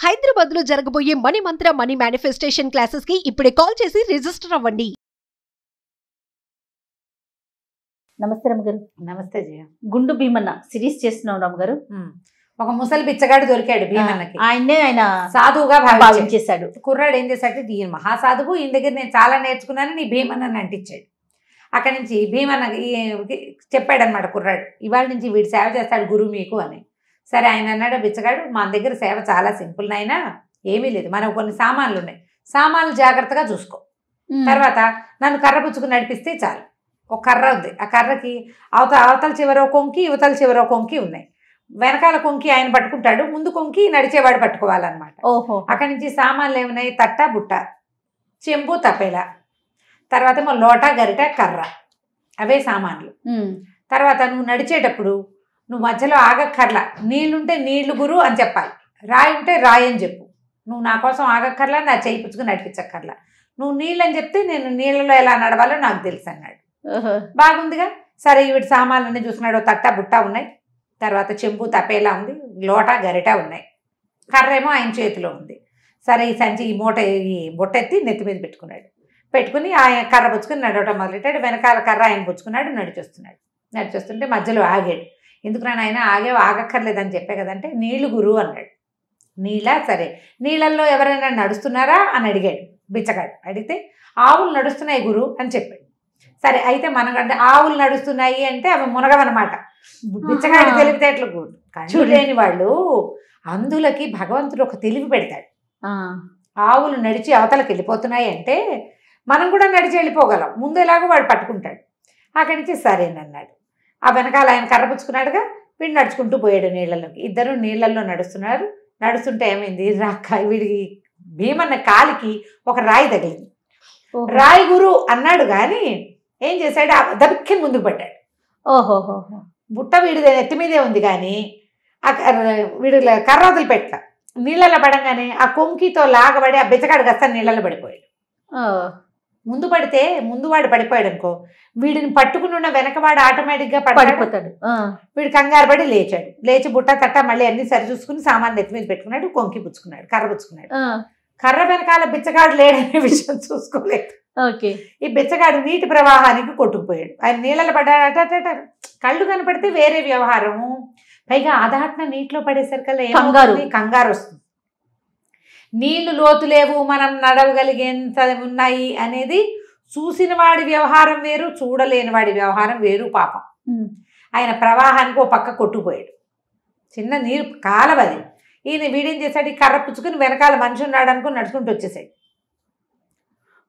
హైదరాబాద్ లో జరగబోయే మనీ మంత్ర money manifestation classes కి ఇప్పుడే కాల్ చేసి రిజిస్టర్ అవ్వండి. నమస్తే రమ్మగారు. నమస్తే జయ. గుండు భీమన్న సిరీస్ చేస్తున్నాం రమ్మగారు. ఒక ముసలి బిచ్చగాడు దొరికాడు భీమన్నకి. ఆయన సాధువుగా భావించేశాడు. కుర్రాడు ఏం చేశాడు, ఈయన మహాసాధువు, ఈయన దగ్గర నేను చాలా నేర్చుకున్నాను, నీ భీమన్నని అంటించాడు. అక్కడి నుంచి భీమన్న చెప్పాడనమాట కుర్రాడు, ఇవాళ నుంచి వీడు సేవ చేస్తాడు గురువు మీకు అని. సరే ఆయన అన్నాడు బిచ్చగాడు, మన దగ్గర సేవ చాలా సింపుల్ నాయనా, ఏమీ లేదు, మనకు కొన్ని సామాన్లు ఉన్నాయి, సామాన్లు జాగ్రత్తగా చూసుకో, తర్వాత నన్ను కర్ర పుచ్చుకుని నడిపిస్తే చాలు. ఒక కర్ర ఉంది, ఆ కర్రకి అవతల చివరో కొంకి యువతల చివరో కొంకి ఉన్నాయి, వెనకాల కొంకి ఆయన పట్టుకుంటాడు, ముందు కొంకి నడిచేవాడు పట్టుకోవాలన్నమాట. ఓహో. అక్కడి నుంచి సామాన్లు ఏమున్నాయి, తట్ట బుట్ట, చెంబు తపేల, తర్వాత ఏమో లోట గరిట కర్ర, అవే సామాన్లు. తర్వాత నువ్వు నడిచేటప్పుడు నువ్వు మధ్యలో ఆగక్కర్లా, నీళ్లుంటే నీళ్లు గురు అని చెప్పాలి, రాయి ఉంటే రాయి అని చెప్పు, నువ్వు నా కోసం ఆగక్కర్లా, నా చేయి పుచ్చుకుని నడిపించక్కర్లా, నువ్వు నీళ్ళని చెప్తే నేను నీళ్ళలో ఎలా నడవాలో నాకు తెలుసు అన్నాడు. బాగుందిగా. సరే వీటి సామాన్లన్నీ చూసుకున్నాడు, తట్ట బుట్ట ఉన్నాయి, తర్వాత చెంబు తపేలా ఉంది, లోట గరిట ఉన్నాయి, కర్ర ఏమో ఆయన చేతిలో ఉంది. సరే ఈ సంచి ఈ బుట్ట ఎత్తి నెత్తి మీద పెట్టుకుని ఆయన కర్ర పుచ్చుకుని నడవటం మొదలెట్టాడు. వెనకాల కర్ర ఆయన పుచ్చుకున్నాడు, నడిచొస్తుంటే మధ్యలో ఆగాడు. ఎందుకు ఆయన ఆగక్కర్లేదని చెప్పే కదంటే, నీళ్లు గురువు అన్నాడు. నీళ్ళ? సరే నీళ్ళల్లో ఎవరైనా నడుస్తున్నారా అని అడిగాడు బిచ్చగాడు. అడిగితే ఆవులు నడుస్తున్నాయి గురు అని చెప్పాడు. సరే అయితే మనకంటే ఆవులు నడుస్తున్నాయి అంటే అవి మునగవన్నమాట. బిచ్చగాడి తెలివితేటలు కళ్ళు లేని వాళ్ళు అందులకి భగవంతుడు ఒక తెలివి పెడతాడు. ఆవులు నడిచి అవతలకి వెళ్ళిపోతున్నాయి అంటే మనం కూడా నడిచి వెళ్ళిపోగలం, ముందు ఎలాగో వాడు పట్టుకుంటాడు. అక్కడి నుంచి సరేనన్నాడు. ఆ వెనకాల ఆయన కర్ర పుచ్చుకున్నాడుగా, వీడు నడుచుకుంటూ పోయాడు నీళ్ళలోకి. ఇద్దరు నీళ్ళల్లో నడుస్తుంటే ఏమైంది, వీడికి భీమన్న కాలికి ఒక రాయి తగిలింది. రాయి గురు అన్నాడు కానీ ఏం చేశాడు, దబిక్కని ముందుకు పడ్డాడు. ఓహోహో. బుట్ట వీడి ఎత్తి మీదే ఉంది కానీ వీడు కర్ర వదిలి పెట్ట నీళ్ళలో పడంగానే ఆ కొంకితో లాగబడి ఆ బిచ్చగాడికి వస్తాను నీళ్ళలో పడిపోయాడు. ముందు పడితే ముందు వాడు పడిపోయాడు అనుకో, వీడిని పట్టుకుని ఉన్న వెనకవాడు ఆటోమేటిక్గా పడిపోతాడు. వీడు కంగారు పడి లేచాడు, లేచి బుట్ట తట్ట మళ్ళీ అన్ని సరి చూసుకుని సామాన్లు ఎత్తి మీద పెట్టుకున్నాడు, కొంకి పుచ్చుకున్నాడు, కర్ర పుచ్చుకున్నాడు. కర్ర వెనకాల బిచ్చగాడు లేడనే విషయం చూసుకోలేదు. ఈ బిచ్చగాడు నీటి ప్రవాహానికి కొట్టుకుపోయాడు. ఆయన నీళ్ళలో పడ్డాడు. కళ్ళు కనపడితే వేరే వ్యవహారము, పైగా ఆదాహట్న నీటిలో పడేసరికల్లా ఏమవుతుంది, కంగారు వస్తుంది. నీళ్లు లోతు లేవు, మనం నడవగలిగేంత ఉన్నాయి అనేది చూసిన వాడి వ్యవహారం వేరు, చూడలేని వాడి వ్యవహారం వేరు. పాపం ఆయన ప్రవాహానికి ఓ పక్క కొట్టుకుపోయాడు, చిన్న నీరు కాలవది. ఈయన వీడేం చేశాడు, ఈ కర్ర పుచ్చుకుని వెనకాల మనిషి ఉన్నాడు అనుకుని నడుచుకుంటూ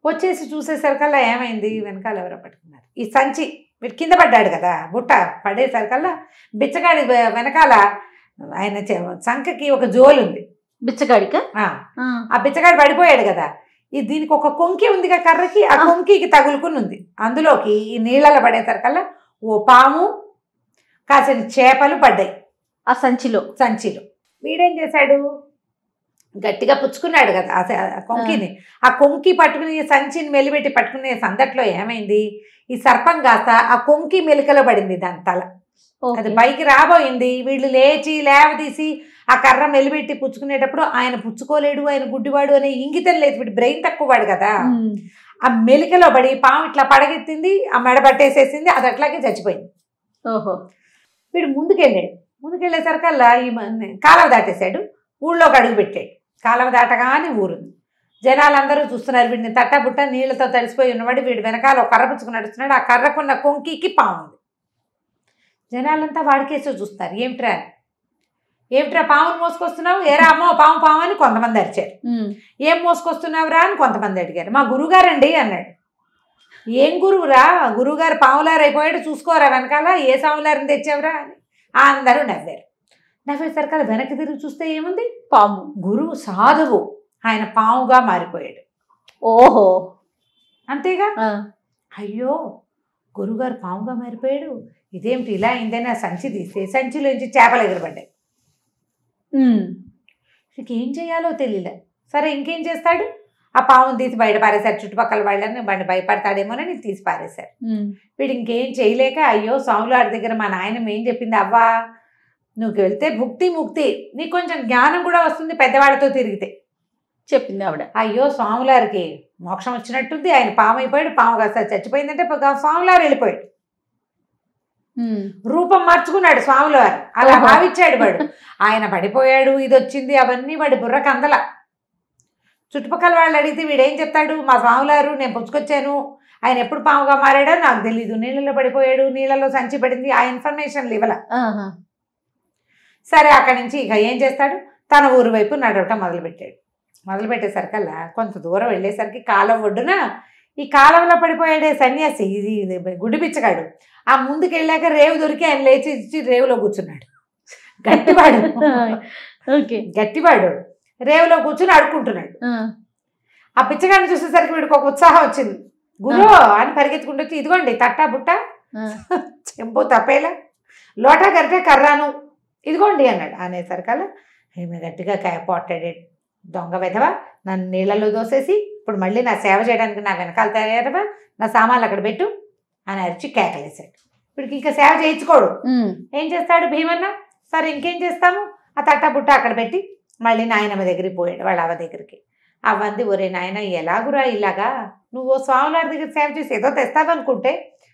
వచ్చేసి చూసేసరికల్లా ఏమైంది, వెనకాల ఎవరో పట్టుకున్నారు. ఈ సంచి వీడు కింద పడ్డాడు కదా, బుట్ట పడేసరికల్లా బిచ్చగాడి వెనకాల ఆయన సంఖకి ఒక జోలు ఉంది బిచ్చగాడికి. ఆ బిచ్చగాడు పడిపోయాడు కదా, దీనికి ఒక కొంకి ఉందిగా కర్రకి, ఆ కొంకికి తగులుకుని ఉంది. అందులోకి ఈ నీళ్ళలో పడేసరికల్లా ఓ పాము కాసిన చేపలు పడ్డాయి ఆ సంచిలో. వీడేం చేశాడు, గట్టిగా పుచ్చుకున్నాడు కదా ఆ కొంకిని. ఆ కొంకి పట్టుకుని సంచిని మెలిపెట్టి పట్టుకునే సందట్లో ఏమైంది, ఈ సర్పం కాస్త ఆ కొంకి మెలికలో పడింది దాని తల. అది పైకి రాబోయింది. వీళ్ళు లేచి లేవదీసి ఆ కర్ర మెలిపెట్టి పుచ్చుకునేటప్పుడు ఆయన పుచ్చుకోలేడు, ఆయన గుడ్డివాడు అనే ఇంగితం లేదు, వీడు బ్రెయిన్ తక్కువవాడు కదా. ఆ మెలికలో పడి పాము ఇట్లా పడగెత్తింది, ఆ మెడ పట్టేసేసింది, అది అట్లాగే చచ్చిపోయింది. ఓహో. వీడు ముందుకెళ్ళేసరికల్లా ఈ కాలువ దాటేశాడు, ఊళ్ళోకి అడుగు పెట్టాడు. కాలువ దాటగానే ఊరుంది. జనాలందరూ చూస్తున్నారు వీడిని, తట్టబుట్ట నీళ్లతో తడిసిపోయి ఉన్నవాడు వీడు వెనకాల ఒక కర్ర పుచ్చుకుని నడుస్తున్నాడు. ఆ కర్రకున్న కొంకికి పాము ఉంది. జనాలంతా వాడికేసో చూస్తారు, ఏమిట్రా పామును మోసుకొస్తున్నావు, ఏరా అమ్మో పాము అని కొంతమంది అరిచారు. ఏం మోసుకొస్తున్నావురా అని కొంతమంది అడిగారు. మా గురువుగారండి అన్నాడు. ఏం గురువురా, గురువుగారు పాములారు అయిపోయాడు, చూసుకోరా వెనకాల, ఏ సాములారిని తెచ్చావురా అని అందరూ నవ్వేసరికల వెనక్కి తిరిగి చూస్తే ఏముంది, పాము. గురువు సాధువు, ఆయన పాముగా మారిపోయాడు. ఓహో, అంతేగా. అయ్యో గురువుగారు పాముగా మారిపోయాడు, ఇదేమిటి ఇలా అయిందని ఆ సంచి తీస్తే సంచిలోంచి చేపలు ఎగరబడ్డాయి. ఏం చేయాలో తెలియలే. సరే ఇంకేం చేస్తాడు, ఆ పాముని తీసి బయట పారేశారు. చుట్టుపక్కల వాళ్ళని వాడిని భయపడతాడేమోనని తీసి పారేశారు. వీడు ఇంకేం చేయలేక, అయ్యో స్వాముల వాడి దగ్గర మా నాయనమ్మ ఏం చెప్పింది, అవ్వా నువ్వు వెళ్తే భుక్తి ముక్తి, నీకు కొంచెం జ్ఞానం కూడా వస్తుంది పెద్దవాళ్ళతో తిరిగితే. చెప్పింది ఆవిడ. అయ్యో స్వాములారికి మోక్షం వచ్చినట్టుంది, ఆయన పాము అయిపోయాడు, పాము కాస్త చచ్చిపోయిందంటే స్వాములారు వెళ్ళిపోయాడు, రూపం మార్చుకున్నాడు స్వాములవారు, అలా భావించాడు వాడు. ఆయన పడిపోయాడు, ఇది వచ్చింది, అవన్నీ వాడి బుర్రకు అందల. చుట్టుపక్కల వాళ్ళు అడిగితే వీడేం చెప్తాడు, మా స్వాములారు నేను పుచ్చుకొచ్చాను, ఆయన ఎప్పుడు పాముగా మారాడో నాకు తెలీదు, నీళ్ళలో పడిపోయాడు, నీళ్ళలో సంచి పడింది, ఆ ఇన్ఫర్మేషన్ ఇవ్వాల. సరే అక్కడి నుంచి ఇక ఏం చేస్తాడు, తన ఊరు వైపు నడవటం మొదలుపెట్టేసరికల్లా కొంత దూరం వెళ్ళేసరికి కాలం ఒడ్డున ఈ కాలంలో పడిపోయాడే సన్యాసి, ఇది గుడ్డి పిచ్చగాడు, ఆ ముందుకు వెళ్ళాక రేవు దొరికి ఆయన లేచి ఇచ్చి రేవులో కూర్చున్నాడు. గట్టివాడు రేవులో కూర్చుని అడుక్కుంటున్నాడు. ఆ పిచ్చగాడిని చూసేసరికి వీడికి ఒక ఉత్సాహం వచ్చింది. గురు అని పరిగెత్తుకుంటూ వచ్చి, ఇదిగోండి తట్టా బుట్ట, చెంపు తప్పేలా, లోటా గరిటె కర్రాను, ఇదిగోండి అన్నాడు. అనేసరికల్లా ఏమి గట్టిగా పోట్టాడే, దొంగ వెధవా, నన్ను నీళ్ళలో దోసేసి ఇప్పుడు మళ్ళీ నా సేవ చేయడానికి నా వెనకాల తయారవా, నా సామాన్లు అక్కడ పెట్టు అని అరిచి కేకలేశాడు. వీడికి ఇంకా సేవ చేయించుకోడు. ఏం చేస్తాడు భీమన్న, సరే ఇంకేం చేస్తాము, ఆ తట్టా బుట్ట అక్కడ పెట్టి మళ్ళీ నాయనమ్మ దగ్గరికి పోయాడు, వాళ్ళ అవ్వ దగ్గరికి. అవ్వంది, ఒరే నాయన ఎలాగురా ఇలాగా, నువ్వు స్వాములారి దగ్గర సేవ చేసి ఏదో తెస్తావనుకుంటే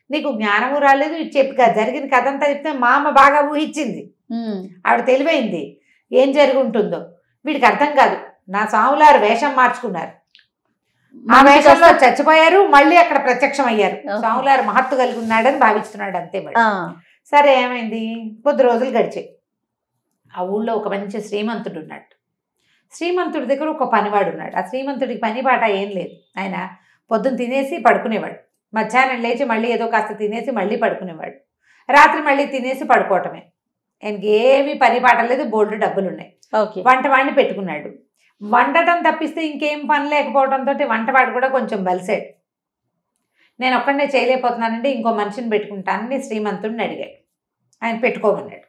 నీకు జ్ఞానము రాలేదు, ఇది చెప్పి జరిగిన కథ అంతా చెప్తే మా అమ్మ బాగా ఊహించింది, ఆవిడ తెలివైంది, ఏం జరిగి ఉంటుందో వీడికి అర్థం కాదు. నా స్వాములారు వేషం మార్చుకున్నారు, ఆ వేషంలో చచ్చిపోయారు, మళ్ళీ అక్కడ ప్రత్యక్షం అయ్యారు, స్వాములారు మహత్తు కలిగి ఉన్నాడని భావిస్తున్నాడు అంతే. మరి సరే ఏమైంది, కొద్ది రోజులు గడిచాయి. ఆ ఊళ్ళో ఒక మంచి శ్రీమంతుడు ఉన్నాడు. శ్రీమంతుడి దగ్గర ఒక పనివాడు ఉన్నాడు. ఆ శ్రీమంతుడికి పని పాట ఏం లేదు. ఆయన పొద్దున్న తినేసి పడుకునేవాడు, మధ్యాహ్నం లేచి మళ్ళీ ఏదో కాస్త తినేసి మళ్ళీ పడుకునేవాడు, రాత్రి మళ్ళీ తినేసి పడుకోవటమే. ఆయనకి ఏమీ పని పాట లేదు, బోల్డ్ డబ్బులు ఉన్నాయి. వంటవాడిని పెట్టుకున్నాడు. వండటం తప్పిస్తే ఇంకేం పని లేకపోవడంతో వంటవాడు కూడా కొంచెం బలిసాడు. నేను ఒక్కడనే చేయలేకపోతున్నానంటే ఇంకో మనిషిని పెట్టుకుంటానని శ్రీమంతుడిని అడిగాడు. ఆయన పెట్టుకోమన్నాడు.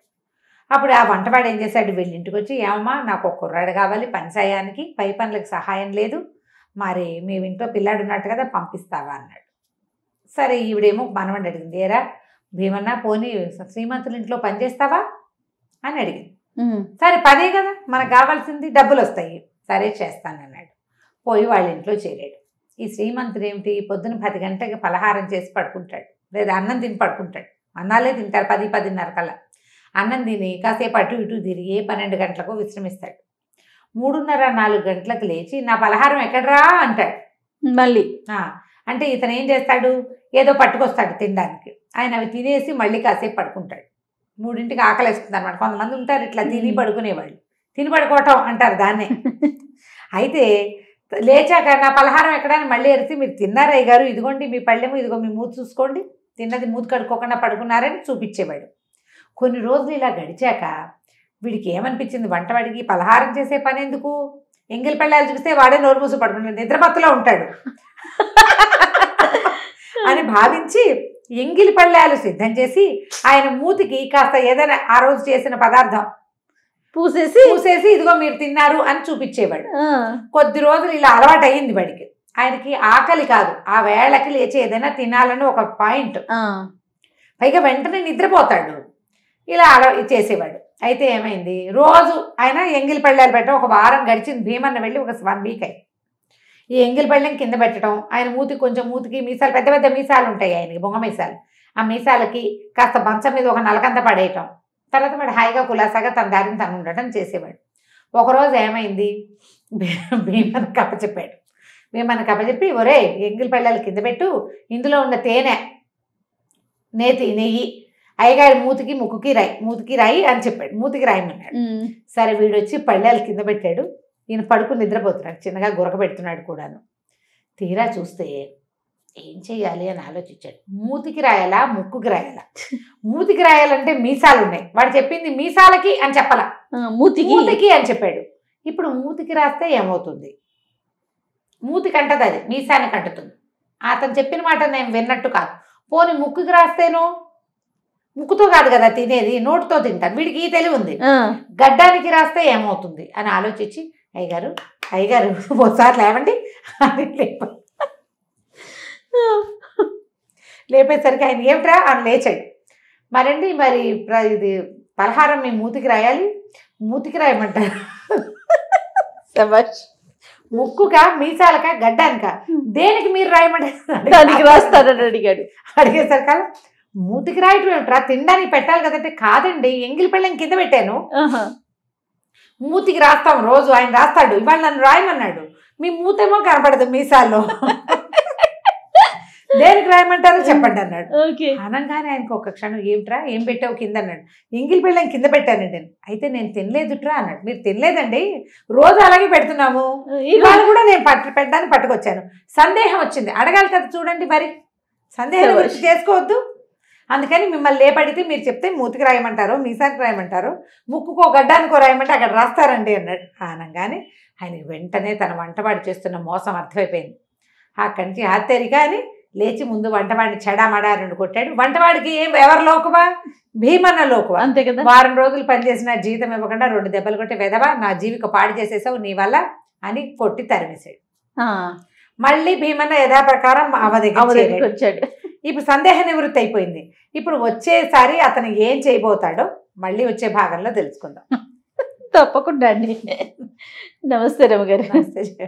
అప్పుడు ఆ వంటవాడు ఏం చేశాడు, వీళ్ళ ఇంటికి వచ్చి, ఏమమ్మా నాకు ఒక కుర్రాడు కావాలి పని సాయానికి, పై పనులకు సహాయం లేదు, మరి మీ ఇంట్లో పిల్లాడు ఉన్నట్టు కదా పంపిస్తావా అన్నాడు. సరే ఈవిడేమో మనవడిని అడిగింది, ఏరా భీమన్న పోనీ శ్రీమంతుల ఇంట్లో పని చేస్తావా అని అడిగింది. సరే పనే కదా మనకు కావాల్సింది, డబ్బులు వస్తాయి, సరే చేస్తానన్నాడు. పోయి వాళ్ళ ఇంట్లో చేరాడు. ఈ శ్రీమంతుడు ఏమిటి, పొద్దున 10 గంటలకి పలహారం చేసి పడుకుంటాడు, లేదా అన్నం తిని పడుకుంటాడు. అన్నాలే తింటారు 10-10:30 కల్లా. అన్నం తిని కాసేపు అటు ఇటు తిరిగి 12 గంటలకు విశ్రమిస్తాడు. 3:30-4 గంటలకు లేచి నా పలహారం ఎక్కడరా అంటాడు మళ్ళీ. అంటే ఇతను ఏం చేస్తాడు, ఏదో పట్టుకొస్తాడు తినడానికి, ఆయన అవి తినేసి మళ్ళీ కాసేపు పడుకుంటాడు. 3ంటికి ఆకలిస్తుంది అనమాట. కొంతమంది ఉంటారు ఇట్లా తిని పడుకునేవాళ్ళు, తిని పడుకోవటం అంటారు దాన్నే. అయితే లేచాక నా పలహారం ఎక్కడని మళ్ళీ ఎరిసి, మీరు తిన్నారయ్య గారు, ఇదిగోండి మీ పళ్ళెము, ఇదిగో మీ మూతి చూసుకోండి, తిన్నది మూతి కడుక్కోకుండా పడుకున్నారని చూపించేవాడు. కొన్ని రోజులు ఇలా గడిచాక వీడికి ఏమనిపించింది, వంటవాడికి పలహారం చేసే పని ఎందుకు, ఎంగిలి పళ్ళాలు చూస్తే వాడే నోరు మూసి పడుకుంటాడు, నిద్రమత్తులో ఉంటాడు అని భావించి ఎంగిలి పళ్ళాలు సిద్ధం చేసి ఆయన మూతికి కాస్త ఏదైనా ఆ రోజు చేసిన పదార్థం పూసేసి ఇదిగో మీరు తిన్నారు అని చూపించేవాడు. కొద్ది రోజులు ఇలా అలవాటు అయ్యింది వాడికి. ఆయనకి ఆకలి కాదు, ఆ వేళకి లేచి ఏదైనా తినాలని ఒక పాయింట్, పైగా వెంటనే నిద్రపోతాడు, ఇలా చేసేవాడు. అయితే ఏమైంది, రోజు ఆయన ఎంగిలి పళ్ళాలు పెట్టడం ఒక వారం గడిచింది. భీమన్న వెళ్ళి ఒక 1 వీక్ అయ్యి ఈ ఎంగిలి పళ్ళెం కింద పెట్టడం, ఆయన మూతికి మీసాలు, పెద్ద పెద్ద మీసాలు ఉంటాయి ఆయనకి, బొంగ మీసాలు, ఆ మీసాలకి కాస్త మంచం మీద ఒక నలకంత పడేయటం, తర్వాత వాడు హాయిగా కులాసాగా తన దారిని తను ఉండటం చేసేవాడు. ఒకరోజు ఏమైంది, భీమన్న కప్పచెప్పాడు. భీమన్న కప్పచెప్పి, ఒరే ఎంగిలి పళ్ళాలు కింద పెట్టు, ఇందులో ఉన్న తేనె, నెయ్యి అయ్యగారి మూతికి రాయి అని చెప్పాడు. మూతికి రాయమన్నాడు. సరే వీడు వచ్చి పళ్ళాలు కింద పెట్టాడు. ఈయన పడుకుని నిద్రపోతున్నాడు, చిన్నగా గురక పెడుతున్నాడు కూడాను. తీరా చూస్తే ఏం చెయ్యాలి అని ఆలోచించాడు. మూతికి రాయాలా ముక్కుకి రాయాలా? మూతికి రాయాలంటే మీసాలు ఉన్నాయి, వాడు చెప్పింది మీసాలకి అని చెప్పాల, మూతికి అని చెప్పాడు. ఇప్పుడు మూతికి రాస్తే ఏమవుతుంది, మూతికి అంటది, అది మీసానికి అంటుతుంది. అతను చెప్పిన మాట నేను విన్నట్టు కాదు. పోనీ ముక్కుకి రాస్తేనో, ముక్కుతో కాదు కదా తినేది, నోటితో తింటాను, వీడికి తెలివి ఉంది, గడ్డానికి రాస్తే ఏమవుతుంది అని ఆలోచించి, అయ్యగారు ఒకసారి లేవండి అని లేపేసరికి ఆయన ఏమిట్రా అని లేచాడు. మరి ఇది పలహారం మీ మూతికి రాయాలి, మూతికి రాయమంటారు. శభాష్. ముక్కుకా, మీసాలకా, గడ్డానికా, దేనికి మీరు రాయమంటారు? దానికి రాస్తారని అడిగాడు. అడిగేసరి కదా మూతికి రాయటం ఏమిట్రా, తినడానికి పెట్టాలి కదంటే, కాదండి ఎంగిలి పెళ్ళం కింద పెట్టాను, మూతికి రాస్తాం రోజు, ఆయన రాస్తాడు, ఇవాళ నన్ను రాయమన్నాడు, మీ మూతేమో కనపడదు మీసాల్లో, దేనికి రాయమంటారో చెప్పండి అన్నాడు. అనగానే ఆయనకు ఒక క్షణం, ఏమిట్రా ఏం పెట్టావు కింద అన్నాడు. ఎంగిలి పెళ్ళం కింద పెట్టానండి నేను. అయితే నేను తినలేదుట్రా అన్నాడు. మీరు తినలేదండి, రోజు అలాగే పెడుతున్నాము, ఇవాళ కూడా నేను పెట్టడానికి పట్టుకొచ్చాను, సందేహం వచ్చింది అడగాలి కదా, చూడండి మరి సందేహం గురించి చేసుకోవద్దు, అందుకని మిమ్మల్ని లేపడితే మీరు చెప్తే మూతికి రాయమంటారు, మీసానికి రాయమంటారు, ముక్కుకో గడ్డానికో రాయమంటే అక్కడ రాస్తారండి అన్నాడు. అనగానే ఆయనకి వెంటనే తన వంటవాడు చేస్తున్న మోసం అర్థమైపోయింది. అక్కడి నుంచి ఆశ్చర్యగా అని లేచి ముందు వంటవాడిని చెడామడా రెండు కొట్టాడు. వంటవాడికి ఎవరు లోకువా, భీమన్న లోకువా, అంతే కదా. వారం రోజులు పనిచేసిన జీతం ఇవ్వకుండా 2 దెబ్బలు కొట్టి, వెదవా నా జీవిక పాడు చేసేసావు నీ వల్ల అని కొట్టి తరిమేశాడు. మళ్ళీ భీమన్న యథాప్రకారం అవ దగ్గరికి వచ్చాడు. ఇప్పుడు సందేహ నివృత్తి అయిపోయింది. ఇప్పుడు వచ్చేసారి అతను ఏం చేయబోతాడో మళ్ళీ వచ్చే భాగంలో తెలుసుకుందాం. తప్పకుండా అండి. నమస్తే రమగారు. నమస్తే.